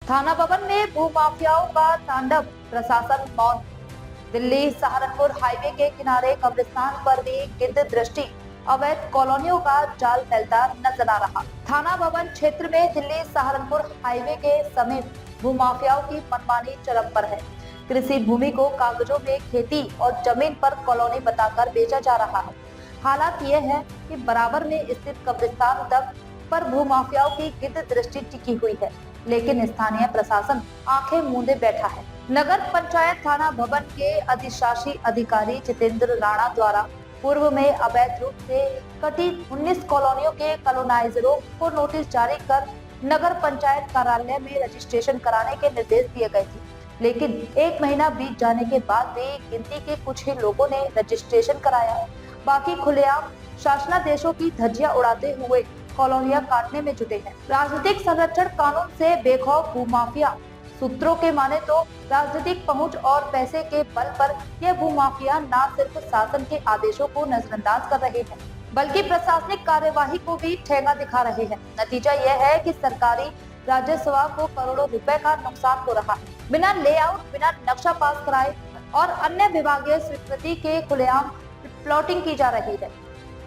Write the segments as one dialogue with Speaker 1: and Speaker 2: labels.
Speaker 1: थाना भवन में भूमाफियाओं का तांडव, प्रशासन मौन। दिल्ली सहारनपुर हाईवे के किनारे कब्रिस्तान पर भी गिद्ध दृष्टि, अवैध कॉलोनियों का जाल फैलता नजर आ रहा। थाना भवन क्षेत्र में दिल्ली सहारनपुर हाईवे के समीप भूमाफियाओं की मनमानी चरम पर है। कृषि भूमि को कागजों में खेती और जमीन पर कॉलोनी बताकर बेचा जा रहा है। हालात ये है कि बराबर में स्थित कब्रिस्तान तक पर भूमाफियाओं की गिद्ध दृष्टि टिकी हुई है, लेकिन स्थानीय प्रशासन आंखें मूंदे बैठा है। नगर पंचायत थाना भवन के अधिशासी अधिकारी जितेंद्र राणा द्वारा पूर्व में अवैध रूप से कटी 19 कॉलोनियों के कॉलोनाइजरों को नोटिस जारी कर नगर पंचायत कार्यालय में रजिस्ट्रेशन कराने के निर्देश दिए गए थे, लेकिन 1 महीना बीत जाने के बाद भी गिनती के कुछ ही लोगों ने रजिस्ट्रेशन कराया। बाकी खुलेआम शासनादेशों की धज्जियां उड़ाते हुए कॉलोनियां काटने में जुटे हैं। राजनीतिक संरक्षण कानून से बेखौफ भूमाफिया, सूत्रों के माने तो राजनीतिक पहुंच और पैसे के बल पर यह भूमाफिया न सिर्फ शासन के आदेशों को नजरअंदाज कर रहे हैं, बल्कि प्रशासनिक कार्यवाही को भी ठेंगा दिखा रहे हैं। नतीजा यह है कि सरकारी राजस्व को करोड़ों रुपए का नुकसान हो रहा है। बिना लेआउट, बिना नक्शा पास कराए और अन्य विभागीय स्वीकृति के खुलेआम प्लॉटिंग की जा रही है।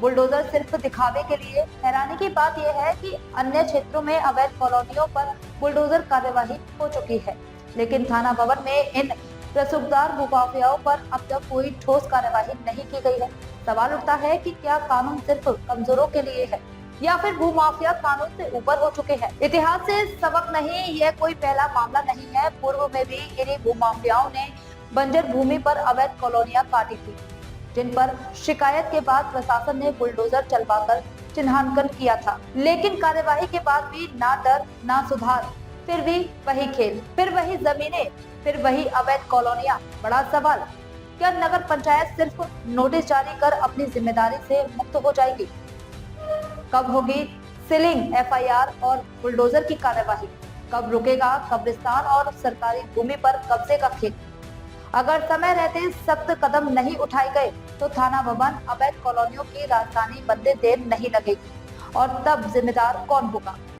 Speaker 1: बुलडोजर सिर्फ दिखावे के लिए। हैरानी की बात यह है कि अन्य क्षेत्रों में अवैध कॉलोनियों पर बुलडोजर कार्यवाही हो चुकी है, लेकिन थाना भवन में इन रसूखदार भूमाफियाओं पर अब तक कोई ठोस कार्यवाही नहीं की गई है। सवाल उठता है कि क्या कानून सिर्फ कमजोरों के लिए है या फिर भूमाफिया कानून से ऊपर हो चुके हैं। इतिहास से सबक नहीं, यह कोई पहला मामला नहीं है। पूर्व में भी इन्हीं भूमाफियाओं ने बंजर भूमि पर अवैध कॉलोनियां काटी थी, जिन पर शिकायत के बाद प्रशासन ने बुलडोजर चलवाकर चिन्हांकन किया था, लेकिन कार्यवाही के बाद भी ना डर ना सुधार, फिर भी वही खेल, फिर वही जमीनें, फिर वही अवैध कॉलोनियां। बड़ा सवाल, क्या नगर पंचायत सिर्फ नोटिस जारी कर अपनी जिम्मेदारी से मुक्त हो जाएगी? कब होगी सीलिंग, एफआईआर और बुलडोजर की कार्यवाही? कब रुकेगा कब्रिस्तान और सरकारी भूमि पर कब्जे का खेल? अगर समय रहते सख्त कदम नहीं उठाए गए तो थाना भवन अवैध कॉलोनियों की राजधानी बनते देर नहीं लगेगी, और तब जिम्मेदार कौन होगा?